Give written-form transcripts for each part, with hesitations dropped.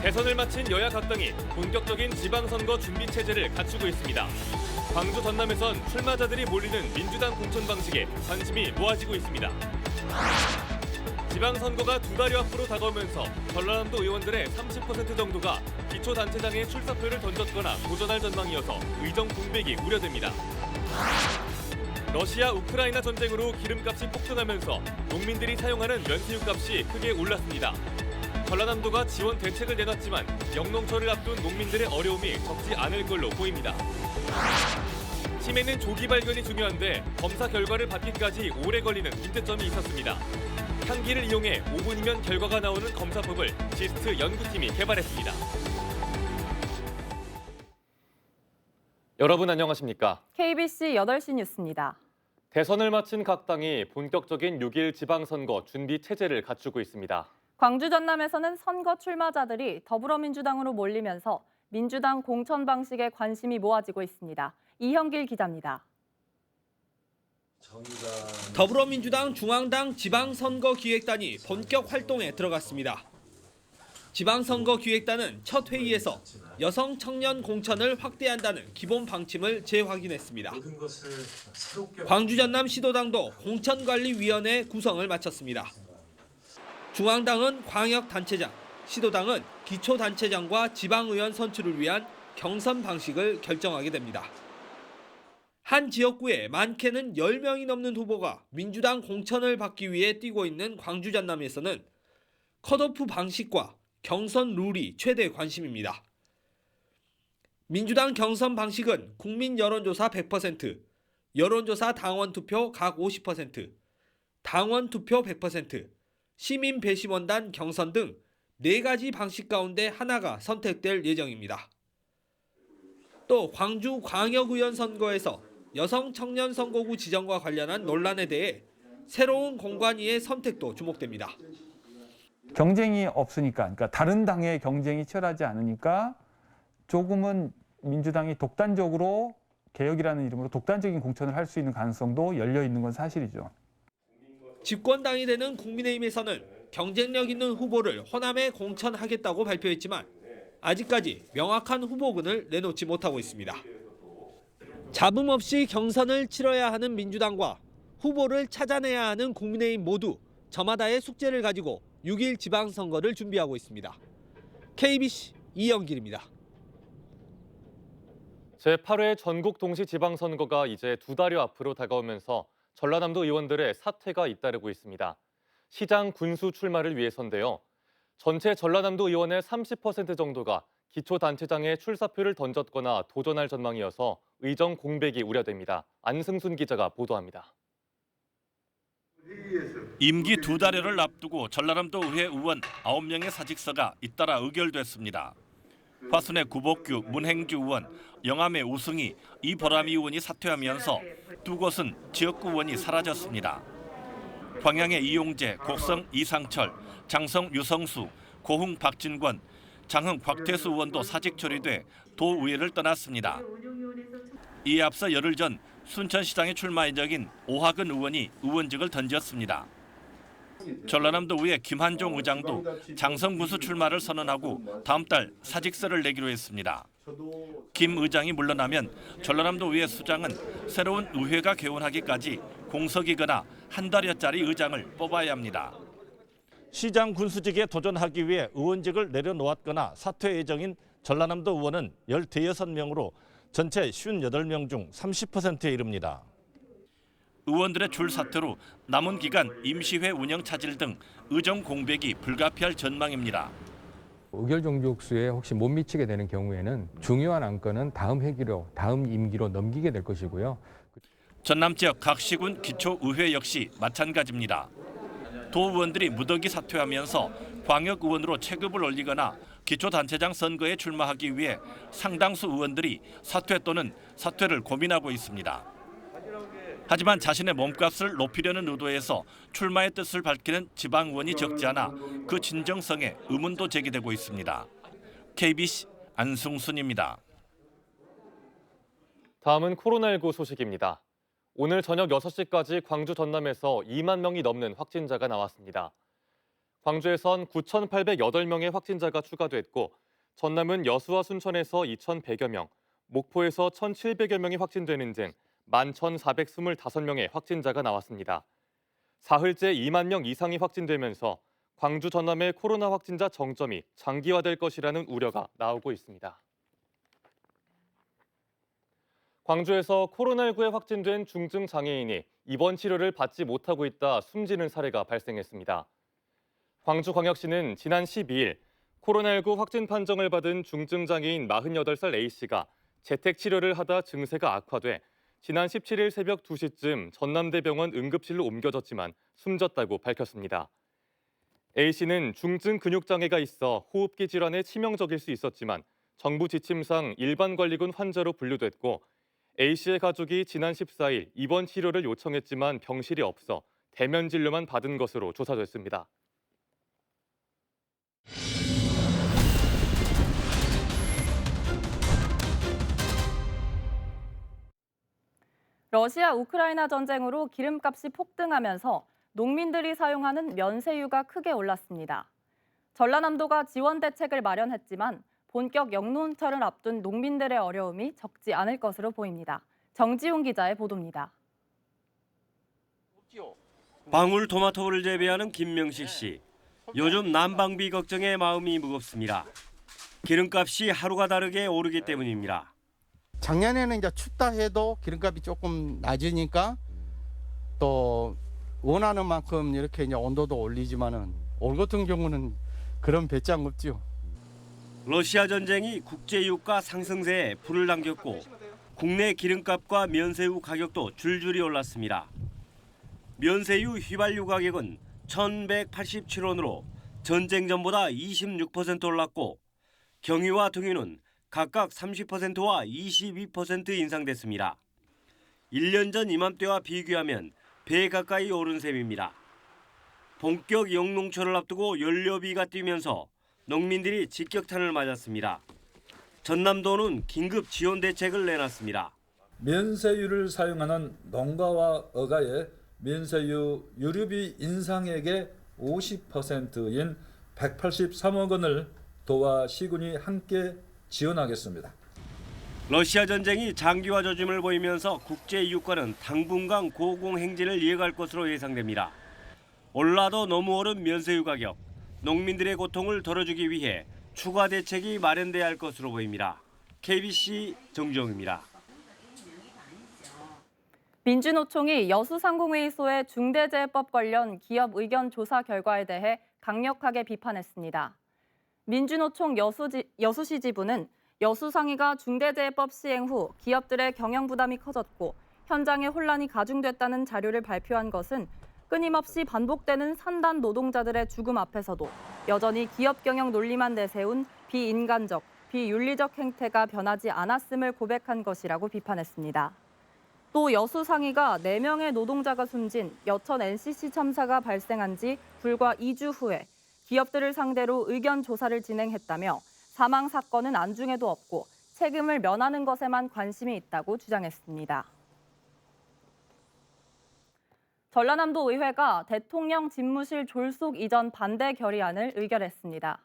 대선을 마친 여야 각당이 본격적인 지방선거 준비 체제를 갖추고 있습니다. 광주 전남에선 출마자들이 몰리는 민주당 공천 방식에 관심이 모아지고 있습니다. 지방선거가 두 달여 앞으로 다가오면서 전라남도 의원들의 30% 정도가 기초단체장에 출사표를 던졌거나 도전할 전망이어서 의정 공백이 우려됩니다. 러시아 우크라이나 전쟁으로 기름값이 폭등하면서 농민들이 사용하는 면세유값이 크게 올랐습니다. 전라남도가 지원 대책을 내놨지만 영농철을 앞둔 농민들의 어려움이 적지 않을 걸로 보입니다. 치매는 조기 발견이 중요한데 검사 결과를 받기까지 오래 걸리는 문제점이 있었습니다. 향기를 이용해 5분이면 결과가 나오는 검사법을 지스트 연구팀이 개발했습니다. 여러분 안녕하십니까? KBC 8시 뉴스입니다. 대선을 마친 각 당이 본격적인 6.1 지방선거 준비 체제를 갖추고 있습니다. 광주 전남에서는 선거 출마자들이 더불어민주당으로 몰리면서 민주당 공천 방식에 관심이 모아지고 있습니다. 이형길 기자입니다. 더불어민주당 중앙당 지방선거기획단이 본격 활동에 들어갔습니다. 지방선거기획단은 첫 회의에서 여성 청년 공천을 확대한다는 기본 방침을 재확인했습니다. 광주 전남 시도당도 공천관리위원회 구성을 마쳤습니다. 중앙당은 광역단체장, 시도당은 기초단체장과 지방의원 선출을 위한 경선 방식을 결정하게 됩니다. 한 지역구에 많게는 10명이 넘는 후보가 민주당 공천을 받기 위해 뛰고 있는 광주 전남에서는 컷오프 방식과 경선 룰이 최대 관심입니다. 민주당 경선 방식은 국민 여론조사 100%, 여론조사 당원 투표 각 50%, 당원 투표 100%, 시민 배심원단 경선 등 4가지 방식 가운데 하나가 선택될 예정입니다. 또 광주 광역의원 선거에서 여성 청년 선거구 지정과 관련한 논란에 대해 새로운 공관위의 선택도 주목됩니다. 경쟁이 없으니까, 그러니까 다른 당의 경쟁이 치열하지 않으니까 조금은 민주당이 독단적으로 개혁이라는 이름으로 독단적인 공천을 할 수 있는 가능성도 열려 있는 건 사실이죠. 집권당이 되는 국민의힘에서는 경쟁력 있는 후보를 호남에 공천하겠다고 발표했지만 아직까지 명확한 후보군을 내놓지 못하고 있습니다. 잡음 없이 경선을 치러야 하는 민주당과 후보를 찾아내야 하는 국민의힘 모두 저마다의 숙제를 가지고 6.1 지방선거를 준비하고 있습니다. KBC 이영길입니다. 제8회 전국 동시 지방선거가 이제 두 달여 앞으로 다가오면서 전라남도 의원들의 사퇴가 잇따르고 있습니다. 시장 군수 출마를 위해서인데요. 전체 전라남도 의원의 30% 정도가 기초단체장에 출사표를 던졌거나 도전할 전망이어서 의정 공백이 우려됩니다. 안승순 기자가 보도합니다. 임기 두 달여를 앞두고 전라남도 의회 의원 9명의 사직서가 잇따라 의결됐습니다. 화순의 구복규, 문행주 의원, 영암의 우승희, 이보람이 의원이 사퇴하면서 두 곳은 지역구 의원이 사라졌습니다. 광양의 이용재, 곡성 이상철, 장성 유성수, 고흥 박진권, 장흥 곽태수 의원도 사직 처리돼 도의회를 떠났습니다. 이에 앞서 열흘 전 순천시장에 출마 예정인 오하근 의원이 의원직을 던졌습니다. 전라남도 의회 김한종 의장도 장성군수 출마를 선언하고 다음 달 사직서를 내기로 했습니다. 김 의장이 물러나면 전라남도 의회 수장은 새로운 의회가 개원하기까지 공석이거나 한 달여짜리 의장을 뽑아야 합니다. 시장 군수직에 도전하기 위해 의원직을 내려놓았거나 사퇴 예정인 전라남도 의원은 16명으로 전체 58명 중 30%에 이릅니다. 의원들의 줄 사퇴로 남은 기간 임시회 운영 차질 등 의정 공백이 불가피할 전망입니다. 의결 종족수에 혹시 못 미치게 되는 경우에는 중요한 안건은 다음 회기로, 다음 임기로 넘기게 될 것이고요. 전남 지역 각 시군 기초의회 역시 마찬가지입니다. 도의원들이 무더기 사퇴하면서 광역의원으로 체급을 올리거나 기초단체장 선거에 출마하기 위해 상당수 의원들이 사퇴 또는 사퇴를 고민하고 있습니다. 하지만 자신의 몸값을 높이려는 의도에서 출마의 뜻을 밝히는 지방의원이 적지 않아 그 진정성에 의문도 제기되고 있습니다. KBC 안승순입니다. 다음은 코로나19 소식입니다. 오늘 저녁 6시까지 광주 전남에서 2만 명이 넘는 확진자가 나왔습니다. 광주에선 9,808명의 확진자가 추가됐고 전남은 여수와 순천에서 2,100여 명, 목포에서 1,700여 명이 확진되는 등 11,425명의 확진자가 나왔습니다. 사흘째 2만 명 이상이 확진되면서 광주 전남의 코로나 확진자 정점이 장기화될 것이라는 우려가 나오고 있습니다. 광주에서 코로나19에 확진된 중증 장애인이 입원 치료를 받지 못하고 있다 숨지는 사례가 발생했습니다. 광주광역시는 지난 12일 코로나19 확진 판정을 받은 중증 장애인 48살 A씨가 재택 치료를 하다 증세가 악화돼 지난 17일 새벽 2시쯤 전남대병원 응급실로 옮겨졌지만 숨졌다고 밝혔습니다. A씨는 중증 근육장애가 있어 호흡기 질환에 치명적일 수 있었지만 정부 지침상 일반관리군 환자로 분류됐고 A씨의 가족이 지난 14일 입원 치료를 요청했지만 병실이 없어 대면 진료만 받은 것으로 조사됐습니다. 러시아 우크라이나 전쟁으로 기름값이 폭등하면서 농민들이 사용하는 면세유가 크게 올랐습니다. 전라남도가 지원 대책을 마련했지만 본격 영농철을 앞둔 농민들의 어려움이 적지 않을 것으로 보입니다. 정지훈 기자의 보도입니다. 방울토마토를 재배하는 김명식 씨. 요즘 난방비 걱정에 마음이 무겁습니다. 기름값이 하루가 다르게 오르기 때문입니다. 작년에는 이제 춥다 해도 기름값이 조금 낮으니까 또 원하는 만큼 이렇게 이제 온도도 올리지만은 올 같은 경우는 그런 배짱 없죠. 러시아 전쟁이 국제 유가 상승세에 불을 당겼고 국내 기름값과 면세유 가격도 줄줄이 올랐습니다. 면세유 휘발유 가격은 1,187원으로 전쟁 전보다 26% 올랐고 경유와 등유는 각각 30%와 22% 인상됐습니다. 1년 전 이맘때와 비교하면 배 가까이 오른 셈입니다. 본격 영농철을 앞두고 연료비가 뛰면서 농민들이 직격탄을 맞았습니다. 전남도는 긴급 지원 대책을 내놨습니다. 면세유를 사용하는 농가와 어가의 면세유 유류비 인상액의 50%인 183억 원을 도와 시군이 함께 지원하겠습니다. 러시아 전쟁이 장기화 조짐을 보이면서 국제 유가는 당분간 고공행진을 이어갈 것으로 예상됩니다. 올라도 너무 오른 면세유 가격, 농민들의 고통을 덜어주기 위해 추가 대책이 마련돼야 할 것으로 보입니다. KBC 정주영입니다. 민주노총이 여수상공회의소의 중대재해법 관련 기업 의견 조사 결과에 대해 강력하게 비판했습니다. 민주노총 여수시 지부는 여수상의가 중대재해법 시행 후 기업들의 경영 부담이 커졌고 현장의 혼란이 가중됐다는 자료를 발표한 것은 끊임없이 반복되는 산단 노동자들의 죽음 앞에서도 여전히 기업 경영 논리만 내세운 비인간적, 비윤리적 행태가 변하지 않았음을 고백한 것이라고 비판했습니다. 또 여수상의가 4명의 노동자가 숨진 여천 NCC 참사가 발생한 지 불과 2주 후에 기업들을 상대로 의견 조사를 진행했다며 사망 사건은 안중에도 없고 책임을 면하는 것에만 관심이 있다고 주장했습니다. 전라남도 의회가 대통령 집무실 졸속 이전 반대 결의안을 의결했습니다.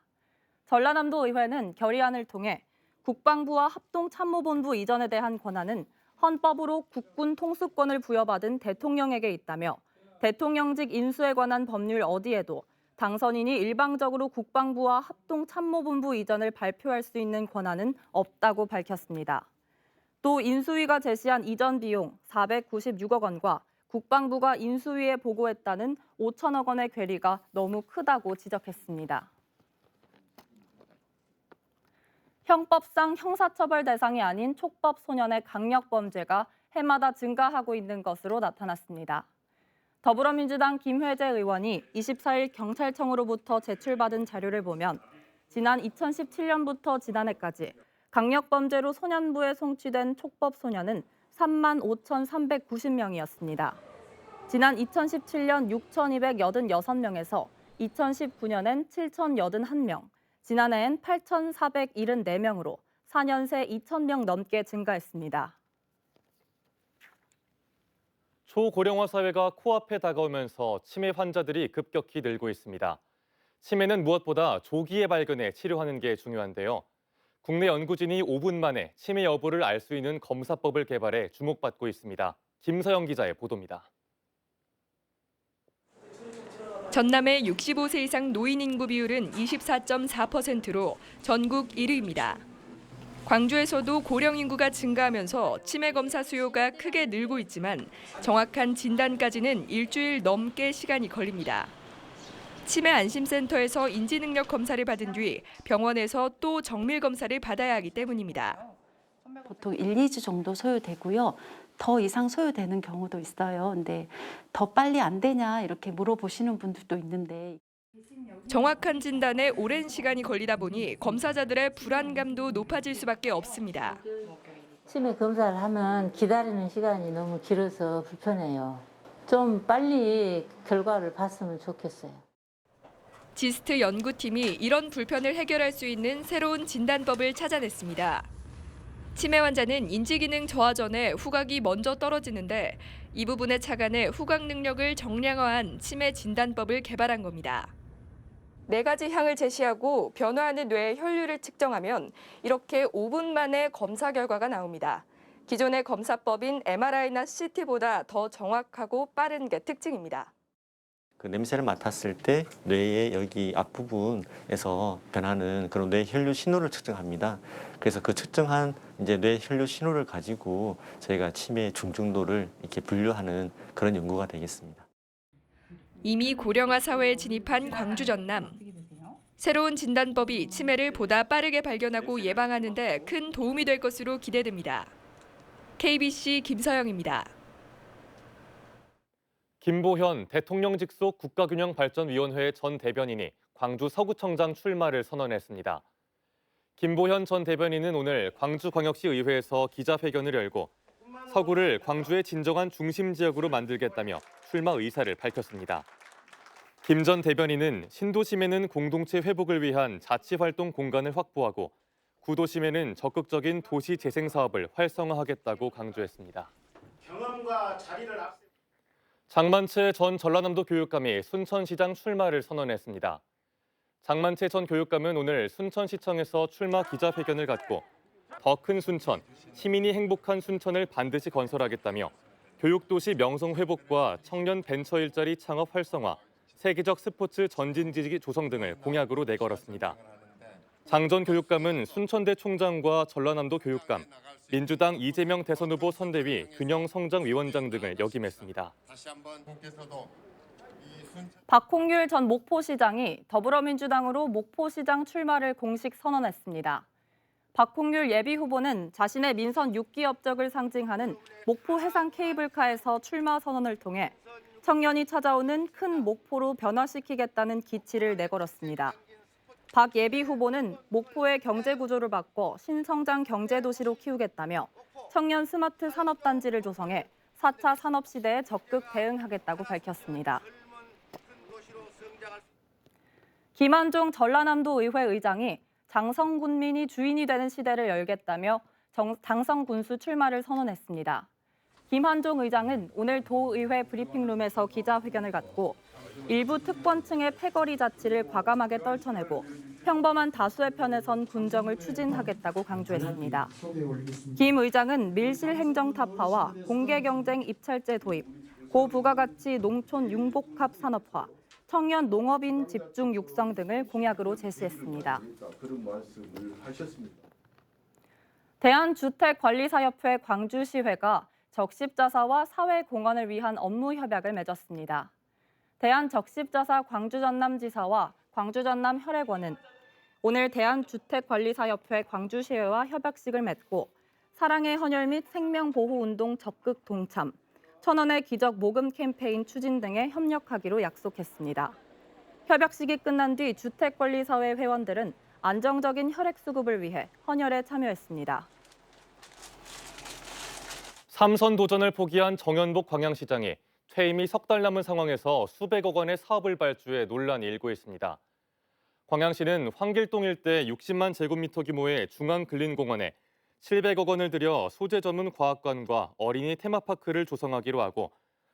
전라남도 의회는 결의안을 통해 국방부와 합동참모본부 이전에 대한 권한은 헌법으로 국군 통수권을 부여받은 대통령에게 있다며 대통령직 인수에 관한 법률 어디에도 당선인이 일방적으로 국방부와 합동참모본부 이전을 발표할 수 있는 권한은 없다고 밝혔습니다. 또 인수위가 제시한 이전 비용 496억 원과 국방부가 인수위에 보고했다는 5천억 원의 괴리가 너무 크다고 지적했습니다. 형법상 형사처벌 대상이 아닌 촉법 소년의 강력범죄가 해마다 증가하고 있는 것으로 나타났습니다. 더불어민주당 김회재 의원이 24일 경찰청으로부터 제출받은 자료를 보면 지난 2017년부터 지난해까지 강력범죄로 소년부에 송치된 촉법 소년은 35,390명이었습니다. 지난 2017년 6,286명에서 2019년엔 7,081명, 지난해엔 8,474명으로 4년 새 2,000명 넘게 증가했습니다. 초고령화 사회가 코앞에 다가오면서 치매 환자들이 급격히 늘고 있습니다. 치매는 무엇보다 조기에 발견해 치료하는 게 중요한데요. 국내 연구진이 5분 만에 치매 여부를 알 수 있는 검사법을 개발해 주목받고 있습니다. 김서영 기자의 보도입니다. 전남의 65세 이상 노인 인구 비율은 24.4%로 전국 1위입니다. 광주에서도 고령 인구가 증가하면서 치매 검사 수요가 크게 늘고 있지만 정확한 진단까지는 일주일 넘게 시간이 걸립니다. 치매 안심센터에서 인지능력 검사를 받은 뒤 병원에서 또 정밀 검사를 받아야 하기 때문입니다. 보통 1, 2주 정도 소요되고요. 더 이상 소요되는 경우도 있어요. 근데 더 빨리 안 되냐 이렇게 물어보시는 분들도 있는데 정확한 진단에 오랜 시간이 걸리다 보니 검사자들의 불안감도 높아질 수밖에 없습니다. 치매 검사를 하면 기다리는 시간이 너무 길어서 불편해요. 좀 빨리 결과를 봤으면 좋겠어요. 지스트 연구팀이 이런 불편을 해결할 수 있는 새로운 진단법을 찾아냈습니다. 치매 환자는 인지기능 저하 전에 후각이 먼저 떨어지는데 이 부분에 착안해 후각 능력을 정량화한 치매 진단법을 개발한 겁니다. 4가지 향을 제시하고 변화하는 뇌의 혈류를 측정하면 이렇게 5분 만에 검사 결과가 나옵니다. 기존의 검사법인 MRI나 CT보다 더 정확하고 빠른 게 특징입니다. 그 냄새를 맡았을 때 뇌의 여기 앞부분에서 변하는 그런 뇌 혈류 신호를 측정합니다. 그래서 그 측정한 이제 뇌 혈류 신호를 가지고 저희가 치매 중증도를 이렇게 분류하는 그런 연구가 되겠습니다. 이미 고령화 사회에 진입한 광주 전남. 새로운 진단법이 치매를 보다 빠르게 발견하고 예방하는 데 큰 도움이 될 것으로 기대됩니다. KBC 김서영입니다. 김보현 대통령 직속 국가균형발전위원회 전 대변인이 광주 서구청장 출마를 선언했습니다. 김보현 전 대변인은 오늘 광주광역시 의회에서 기자회견을 열고 서구를 광주의 진정한 중심 지역으로 만들겠다며 출마 의사를 밝혔습니다. 김 전 대변인은 신도심에는 공동체 회복을 위한 자치활동 공간을 확보하고 구도심에는 적극적인 도시 재생 사업을 활성화하겠다고 강조했습니다. 경험과 자리를 장만채 전 전라남도 교육감이 순천시장 출마를 선언했습니다. 장만채 전 교육감은 오늘 순천시청에서 출마 기자회견을 갖고 더 큰 순천, 시민이 행복한 순천을 반드시 건설하겠다며 교육도시 명성 회복과 청년 벤처 일자리 창업 활성화, 세계적 스포츠 전진지기 조성 등을 공약으로 내걸었습니다. 장 전 교육감은 순천대 총장과 전라남도 교육감, 민주당 이재명 대선 후보 선대위 균형성장위원장 등을 역임했습니다. 박홍률 전 목포시장이 더불어민주당으로 목포시장 출마를 공식 선언했습니다. 박홍률 예비후보는 자신의 민선 6기 업적을 상징하는 목포 해상 케이블카에서 출마 선언을 통해 청년이 찾아오는 큰 목포로 변화시키겠다는 기치를 내걸었습니다. 박 예비후보는 목포의 경제 구조를 바꿔 신성장 경제도시로 키우겠다며 청년 스마트 산업단지를 조성해 4차 산업시대에 적극 대응하겠다고 밝혔습니다. 김한종 전라남도 의회 의장이 장성군민이 주인이 되는 시대를 열겠다며 장성군수 출마를 선언했습니다. 김한종 의장은 오늘 도의회 브리핑룸에서 기자회견을 갖고 일부 특권층의 패거리 자치를 과감하게 떨쳐내고 평범한 다수의 편에 선 군정을 추진하겠다고 강조했습니다. 김 의장은 밀실 행정 타파와 공개경쟁 입찰제 도입, 고부가가치 농촌 융복합 산업화, 청년 농업인 집중 육성 등을 공약으로 제시했습니다. 대한주택관리사협회 광주시회가 적십자사와 사회공헌을 위한 업무 협약을 맺었습니다. 대한적십자사 광주전남지사와 광주전남혈액원은 오늘 대한주택관리사협회 광주시회와 협약식을 맺고 사랑의 헌혈 및 생명보호운동 적극 동참, 1,000원의 기적 모금 캠페인 추진 등에 협력하기로 약속했습니다. 협약식이 끝난 뒤 주택관리사회 회원들은 안정적인 혈액 수급을 위해 헌혈에 참여했습니다. 3선 도전을 포기한 정연복 광양시장이 퇴임이 석 달 남은 상황에서 수백억 원의 사업을 발주해 논란이 일고 있습니다. 광양시는 황길동 일대 60만 제곱미터 규모의 중앙근린공원에 700억 원을 들여 소재 전문 과학관과 어린이 테마파크를 조성하기로 하고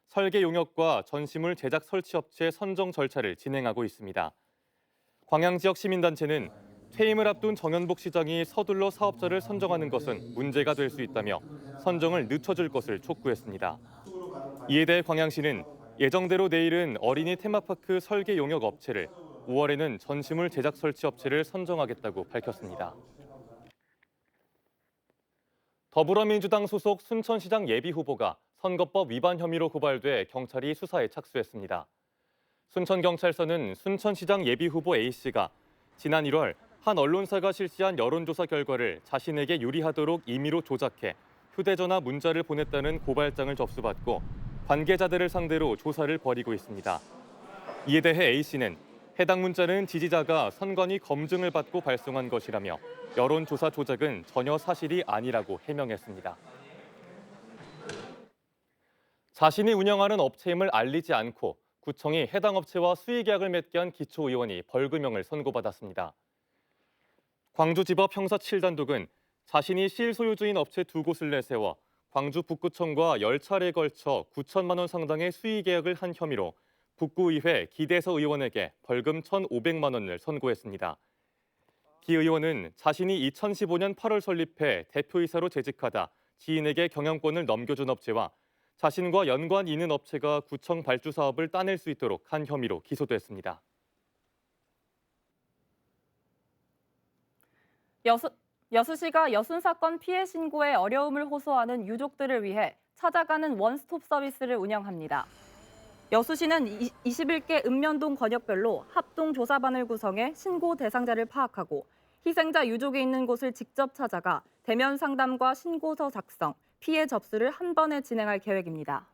설계 용역과 전시물 제작 설치 업체 선정 절차를 진행하고 있습니다. 광양 지역 시민단체는 퇴임을 앞둔 정현복 시장이 서둘러 사업자를 선정하는 것은 문제가 될 수 있다며 선정을 늦춰줄 것을 촉구했습니다. 이에 대해 광양시는 예정대로 내일은 어린이 테마파크 설계 용역 업체를, 5월에는 전시물 제작 설치 업체를 선정하겠다고 밝혔습니다. 더불어민주당 소속 순천시장 예비후보가 선거법 위반 혐의로 고발돼 경찰이 수사에 착수했습니다. 순천경찰서는 순천시장 예비후보 A씨가 지난 1월 한 언론사가 실시한 여론조사 결과를 자신에게 유리하도록 임의로 조작해 휴대전화 문자를 보냈다는 고발장을 접수받고 관계자들을 상대로 조사를 벌이고 있습니다. 이에 대해 A씨는 해당 문자는 지지자가 선관위 검증을 받고 발송한 것이라며 여론조사 조작은 전혀 사실이 아니라고 해명했습니다. 자신이 운영하는 업체임을 알리지 않고 구청이 해당 업체와 수의계약을 맺게 한 기초의원이 벌금형을 선고받았습니다. 광주지법 형사 7단독은 자신이 실소유주인 업체 2곳을 내세워 광주 북구청과 10차례에 걸쳐 9천만 원 상당의 수의계약을 한 혐의로 북구의회 기대서 의원에게 벌금 1,500만 원을 선고했습니다. 기 의원은 자신이 2015년 8월 설립해 대표이사로 재직하다 지인에게 경영권을 넘겨준 업체와 자신과 연관 있는 업체가 구청 발주 사업을 따낼 수 있도록 한 혐의로 기소됐습니다. 여수시가 여순 사건 피해 신고에 어려움을 호소하는 유족들을 위해 찾아가는 원스톱 서비스를 운영합니다. 여수시는 21개 읍면동 권역별로 합동 조사반을 구성해 신고 대상자를 파악하고 희생자 유족이 있는 곳을 직접 찾아가 대면 상담과 신고서 작성, 피해 접수를 한 번에 진행할 계획입니다.